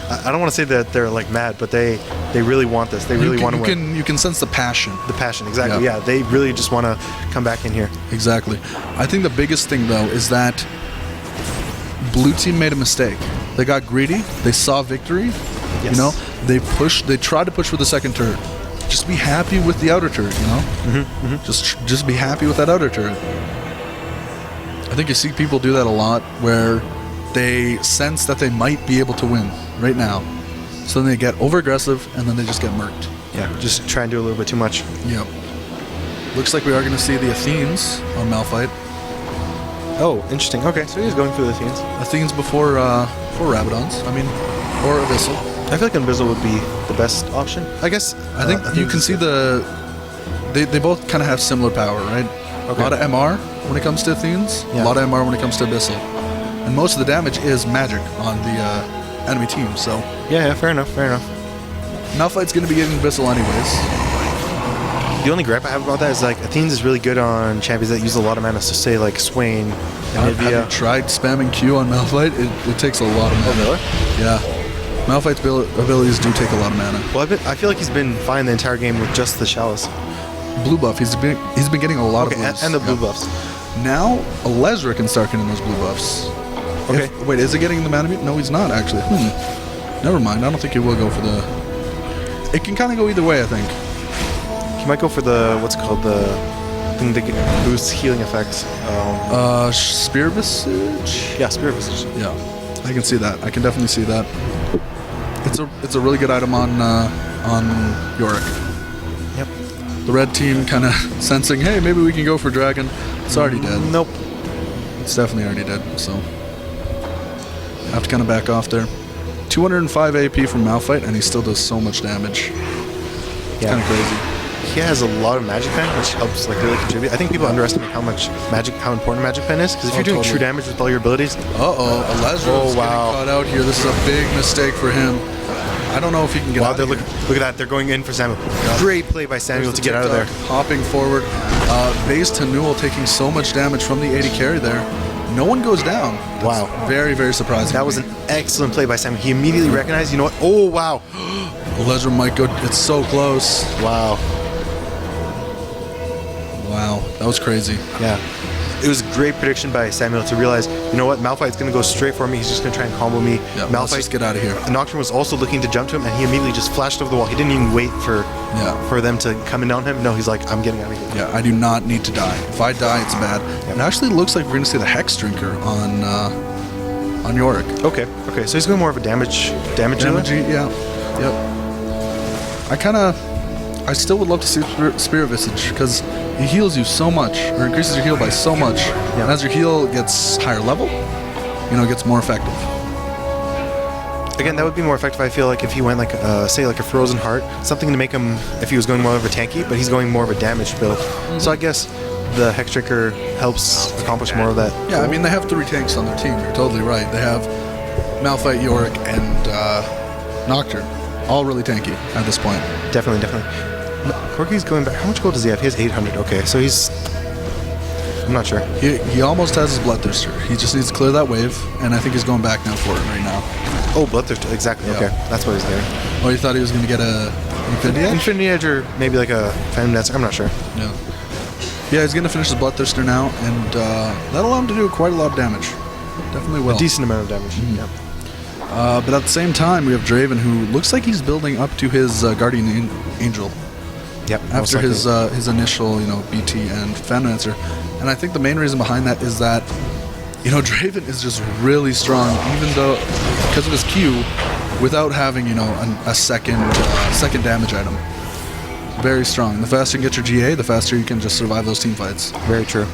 I don't want to say that they're like mad, but they really want this. They really want to win. You can sense the passion. The passion, exactly. Yeah, they really just want to come back in here. Exactly. I think the biggest thing though is that blue team made a mistake. They got greedy. They saw victory. Yes. You know, they pushed. They tried to push for the second turret. Just be happy with the outer turret. You know, just be happy with that outer turret. I think you see people do that a lot, where they sense that they might be able to win right now, so then they get over aggressive and then they just get murked. Yeah, just try and do a little bit too much. Yep. Looks like we are going to see the Athenes on Malphite. Oh, interesting. Okay, so he's going through the Athenes. Athenes before Rabadons. I mean, or Abyssal. I feel like Abyssal would be the best option. I guess. I think you can see they both kind of have similar power, right? Okay. A lot of MR when it comes to Athenes. Yeah. A lot of MR when it comes to Abyssal. And most of the damage is magic on the enemy team, so... Yeah, fair enough. Malphite's going to be getting Abyssal anyways. The only gripe I have about that is like Athenes is really good on champions that use a lot of mana, so say like Swain and Have you tried spamming Q on Malphite? It takes a lot of mana. Oh, really? Yeah. Malphite's abilities do take a lot of mana. Well, I feel like he's been fine the entire game with just the Chalice. Blue buff, he's been getting a lot of blues. And the blue buffs. Now, Alezra can start getting those blue buffs. Okay. Wait, is he getting the mana beat? No, he's not, actually. Never mind. I don't think he will go for the... It can kind of go either way, I think. He might go for the, what's it called, the thing that boosts healing effects. Spear Visage? Yeah, Spirit Visage. Yeah, I can see that. I can definitely see that. It's a really good item on Yorick. Yep. The red team kind of sensing, hey, maybe we can go for Dragon. It's already dead. Nope. It's definitely already dead, so... Have to kind of back off there. 205 AP from Malphite, and he still does so much damage. It's kind of crazy. He has a lot of Magic Pen, which helps like really contribute. I think people underestimate how important Magic Pen is, because if you're doing true damage with all your abilities... Alezra is getting caught out here. This is a big mistake for him. I don't know if he can get out of here. Look at that. They're going in for Samuel. Yeah. Great play by Samuel to get out of there. Hopping forward. Base to Newell taking so much damage from the AD carry there. No one goes down. Wow. Very, very surprising. That was an excellent play by Samuel. He immediately recognized, you know what? Oh, wow. Alezra might go. It's so close. Wow. Wow. That was crazy. Yeah. It was a great prediction by Samuel to realize, you know what? Malphite's going to go straight for me. He's just going to try and combo me. Yeah, let's just get out of here. Nocturne was also looking to jump to him, and he immediately just flashed over the wall. He didn't even wait for them to come in on him. No, he's like, I'm getting out of here. Yeah, I do not need to die. If I die, it's bad. It actually looks like we're going to see the Hex Drinker on Yorick. Okay. So he's going more of a damage dealer? Yeah. Yep. I still would love to see Spirit Visage, because he heals you so much, or increases your heal by so much. Yeah. And as your heal gets higher level, it gets more effective. Again, that would be more effective, I feel like, if he went like, say, like a Frozen Heart, something to make him, if he was going more of a tanky, but he's going more of a damage build. So I guess the Hex Drinker helps accomplish more of that. Yeah, I mean, they have 3 tanks on their team. You're totally right. They have Malphite, Yorick, and Nocturne. All really tanky at this point. Definitely. Corky's going back. How much gold does he have? He has 800. Okay, so he's... I'm not sure. He almost has his Bloodthirster. He just needs to clear that wave, and I think he's going back now for it right now. Oh, Bloodthirster. Exactly. Yeah. Okay, that's what he's getting. Oh, you thought he was going to get a Infinity Edge? Infinity Edge, or maybe like a Phantom Dancer. I'm not sure. Yeah, he's going to finish his Bloodthirster now, and that'll allow him to do quite a lot of damage. Definitely will. A decent amount of damage. Yeah. But at the same time, we have Draven, who looks like he's building up to his Guardian Angel. Yep. After his initial, BT and Phantom Dancer. And I think the main reason behind that is that, Draven is just really strong, even though, because of his Q, without having, a second damage item. Very strong. The faster you get your GA, the faster you can just survive those team fights. Very true.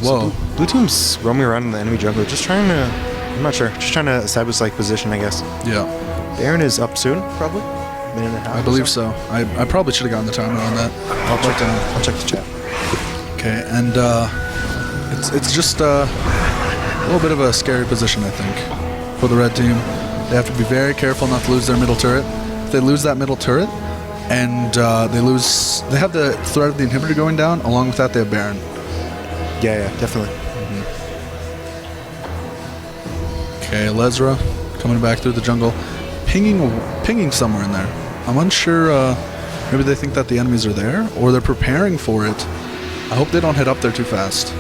Whoa. So blue team's roaming around in the enemy jungle, just trying to, I'm not sure, just trying to establish like position, I guess. Yeah. Baron is up soon, probably. Minute and a half. I believe so. I probably should have gotten the timer on that. I'll check the chat. Okay, and it's just a little bit of a scary position, I think, for the red team. They have to be very careful not to lose their middle turret. If they lose that middle turret, and they have the threat of the inhibitor going down. Along with that, they have Baron. Yeah, definitely. Okay, Lesra coming back through the jungle, pinging somewhere in there. I'm unsure. Maybe they think that the enemies are there, or they're preparing for it. I hope they don't head up there too fast,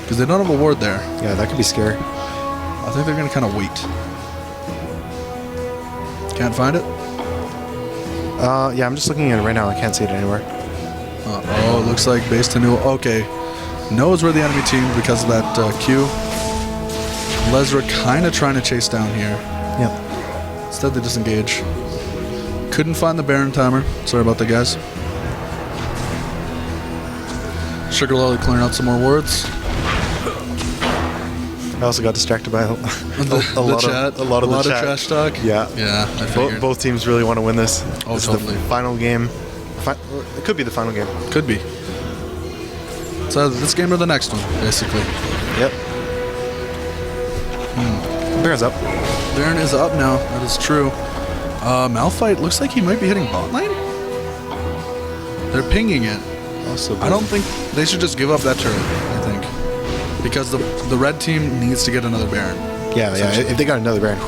because they don't have a ward there. Yeah, that could be scary. I think they're going to kind of wait. Can't find it? Yeah, I'm just looking at it right now. I can't see it anywhere. Oh, it looks like base to new. Okay. Knows where the enemy team because of that Q. Lesra kind of trying to chase down here. Yep. Instead, they disengage. Couldn't find the Baron timer. Sorry about that, guys. Sugar Lolly clearing out some more words. I also got distracted by a lot of trash talk. Yeah. Yeah, I figured. Both teams really want to win this. Oh, This totally. is the final game. It could be the final game. Could be. So this game or the next one, basically. Yep. Baron's up. Baron is up now. That is true. Malphite looks like he might be hitting bot lane. They're pinging it. Also, I don't think they should just give up that turret, I think. Because the red team needs to get another Baron. Yeah. If they got another Baron,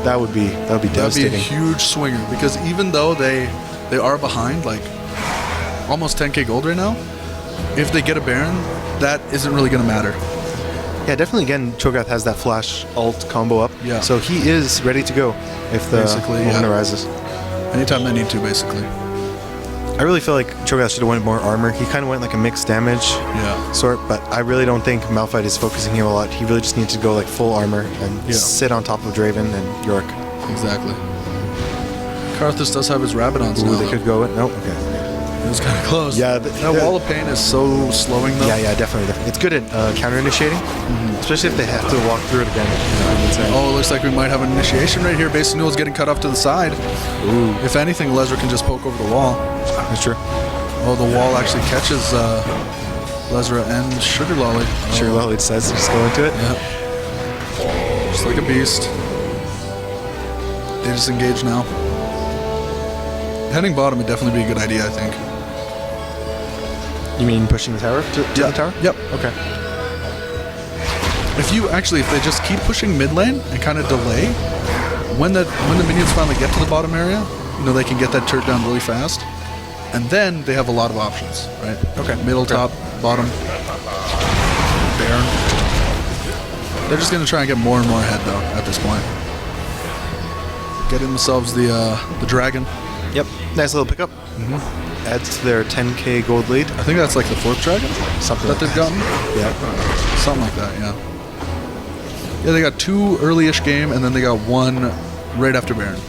that would be That'd be a devastating. huge swinger. Because even though they are behind, like, almost 10k gold right now, if they get a Baron, that isn't really going to matter. Yeah, definitely. Again, Cho'Gath has that flash alt combo up. Yeah. So he is ready to go if the moment arises. Anytime they need to, basically. I really feel like Cho'Gath should have went more armor. He kind of went like a mixed damage sort, but I really don't think Malphite is focusing him a lot. He really just needs to go like full armor and sit on top of Draven and York. Exactly. Karthus does have his Rabadons now. They could go with nope. Okay. It was kind of close. Yeah, that Wall of Pain is so slowing though. Yeah, definitely. It's good at counter initiating, especially if they have to walk through it again. Oh, it looks like we might have an initiation right here. Base Newell's getting cut off to the side. Ooh. If anything, Lesra can just poke over the wall. That's true. Oh, the wall actually catches Lesra and Sugar Lolly. Sugar Lolly decides to just go into it. Yeah. Just like a beast. They disengage now. Heading bottom would definitely be a good idea, I think. You mean pushing the tower to the tower? Yep. Okay. If they just keep pushing mid lane and kind of delay, when the minions finally get to the bottom area, they can get that turret down really fast, and then they have a lot of options, right? Okay. Middle, top, bottom, Baron. They're just gonna try and get more and more ahead though at this point. Getting themselves the dragon. Yep. Nice little pickup. Adds to their 10k gold lead. I think that's like the 4th dragon Something that they've gotten. Yeah. Something like that, yeah. Yeah, they got 2 early-ish game, and then they got 1 right after Baron.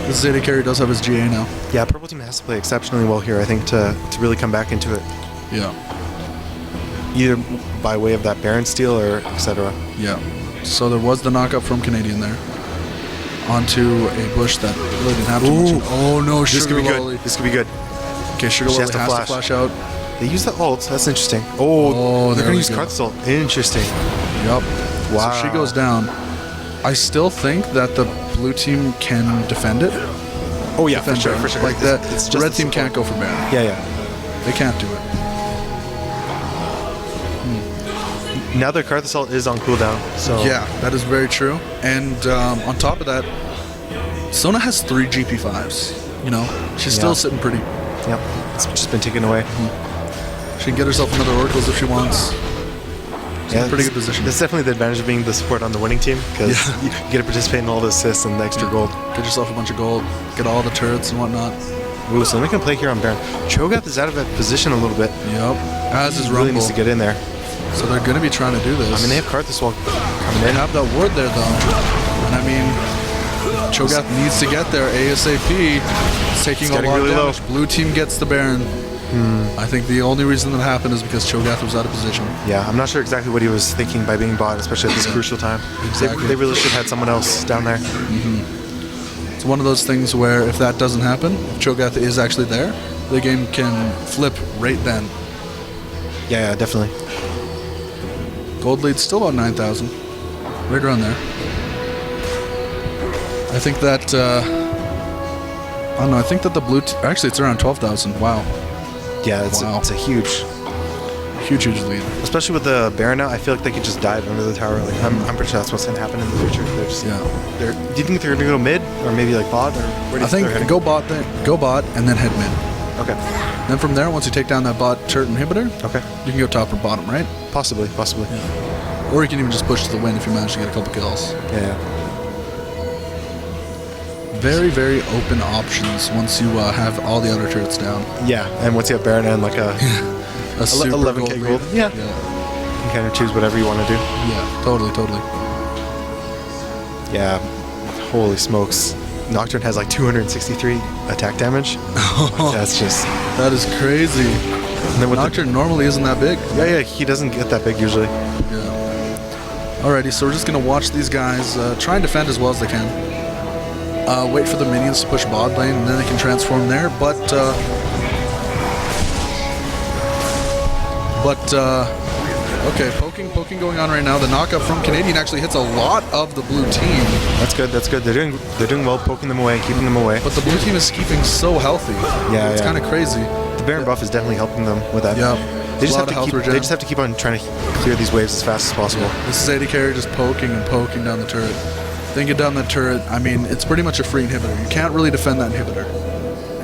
This Zeta carry does have his GA now. Yeah, purple team has to play exceptionally well here, I think, to really come back into it. Yeah. Either by way of that Baron steal or etc. Yeah. So there was the knockup from Canadian there. Onto a bush that really didn't have too much. Oh no, This could Sugar be Lolly. good. This could be good. Okay, Sugar She Lolly has to flash out. They use the ult. That's interesting. Oh, they're there going to we use go. Karthus ult. Interesting. Yup. Wow. So she goes down. I still think that the blue team can defend it. Oh yeah, Defend Baron. for sure. Like It's the just red the team support. can't go for Baron. Yeah. They can't do it. Now their Karthus ult is on cooldown. So Yeah, that is very true. And on top of that, Sona has 3 GP5s. She's still sitting pretty. Yep. It's just been taken away. She can get herself another Oracles if she wants. She's in a pretty good position. That's definitely the advantage of being the support on the winning team, because you get to participate in all the assists and the extra gold. Get yourself a bunch of gold. Get all the turrets and whatnot. Ooh, so they can play here on Baron. Cho'Gath is out of that position a little bit. Yep. As is He really Rumble. needs to get in there. So they're going to be trying to do this. I mean, they have Karthus wall coming They in. have that ward there, though. And I mean, Cho'Gath needs to get there ASAP. It's taking a lot of really damage. Blue team gets the Baron. I think the only reason that happened is because Cho'Gath was out of position. Yeah, I'm not sure exactly what he was thinking by being bought, especially at this crucial time. Exactly. They really should have had someone else down there. It's one of those things where if that doesn't happen, if Cho'Gath is actually there, the game can flip right then. Yeah, definitely. Gold lead's still about 9,000. Right around there. I think that, oh no, I think that the blue, actually it's around 12,000. Wow. Yeah, it's a huge Huge lead. Especially with the Baron out, I feel like they could just dive under the tower. Like I'm pretty sure that's what's going to happen in the future. They're just, do you think they're going to go mid or maybe like bot, or where do you think they're heading? Go bot, and then head mid. Okay. Then from there, once you take down that bot turret inhibitor, you can go top or bottom, right? Possibly. Yeah. Or you can even just push to the win if you manage to get a couple kills. Yeah. Very, very open options once you have all the other turrets down. Yeah, and once you have Baron and like a super 11k gold. Yeah. You can kind of choose whatever you want to do. Yeah, totally. Yeah. Holy smokes. Nocturne has like 263 attack damage. That is crazy. And then Nocturne normally isn't that big. Yeah, he doesn't get that big usually. Yeah. Alrighty, so we're just gonna watch these guys try and defend as well as they can. Wait for the minions to push bot lane, and then they can transform there. Okay, poking going on right now. The knockup from Canadian actually hits a lot of the blue team. That's good. They're doing well, poking them away, keeping them away. But the blue team is keeping so healthy. Yeah, it's kind of crazy. The Baron buff is definitely helping them with that. Yeah. They just have to keep on trying to clear these waves as fast as possible. Yeah. This is AD carry just poking down the turret. Then get down that turret. I mean, it's pretty much a free inhibitor. You can't really defend that inhibitor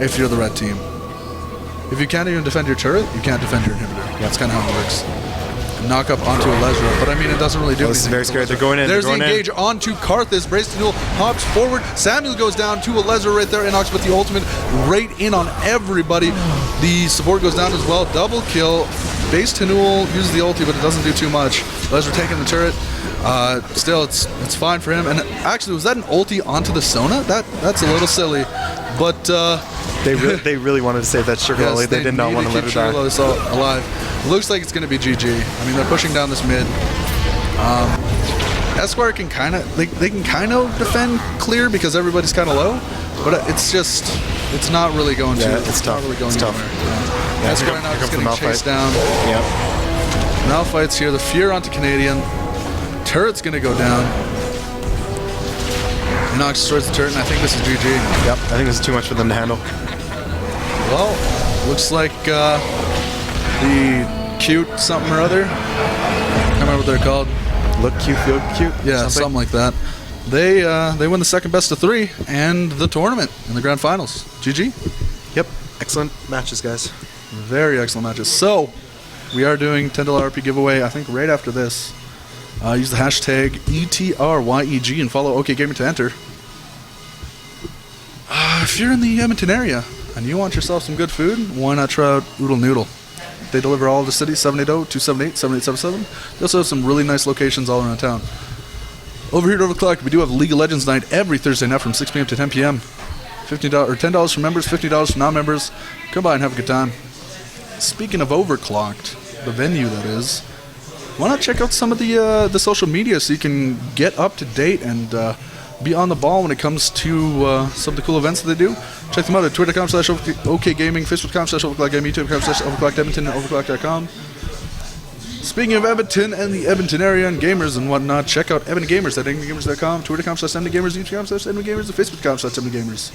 if you're the red team. If you can't even defend your turret, you can't defend your inhibitor. That's kind of how it works. Knock up onto Elezra, but I mean, it doesn't really do anything. This is very scary. They're going in. There's the engage onto Karthus. Brace to duel, hops forward. Samuel goes down to Elezra right there. Inox with the ultimate right in on everybody. The support goes down as well. Double kill. Base Tenul uses the ulti, but it doesn't do too much. Elezra taking the turret. Still, it's fine for him. And actually, was that an ulti onto the Sona? That's a little silly, but they really wanted to save that sugar lolly. They did not want to let her die. Alive. Looks like it's going to be GG. I mean, they're pushing down this mid. Esquire can kind of they can kind of defend clear because everybody's kind of low, but it's not really going to. It's tough. Not really going it's tough. Yeah, Esquire now just getting chased down. Yep. Malphite's here. The fear onto Canadian. Turret's going to go down. Inox destroys the turret, and I think this is GG. Yep. I think this is too much for them to handle. Well, looks like the cute something or other. I can't remember what they're called. Look cute, feel cute. Yeah, something like that. They win the second best of 3 and the tournament in the grand finals. GG. Yep. Excellent matches, guys. Very excellent matches. So we are doing $10 RP giveaway. I think right after this. Use the hashtag ETRYEG and follow OK Gaming to enter. If you're in the Edmonton area and you want yourself some good food, why not try out Oodle Noodle? They deliver all of the city, 780-278-7877. They also have some really nice locations all around town. Over here at OverKlocked, we do have League of Legends night every Thursday night from 6 p.m. to 10 p.m. $10 for members, $50 for non-members. Come by and have a good time. Speaking of OverKlocked, the venue that is, why not check out some of the social media so you can get up to date and be on the ball when it comes to some of the cool events that they do. Check them out at twitter.com/OKGaming, facebook.com/OverKlocked, youtube.com/OverKlockedEdmonton, and overclock.com. Speaking of Edmonton and the Edmonton area and gamers and whatnot, check out Edmonton Gamers at edmontongamers.com, twitter.com/EdmontonGamers, youtube.com/EdmontonGamers, and facebook.com/EdmontonGamers.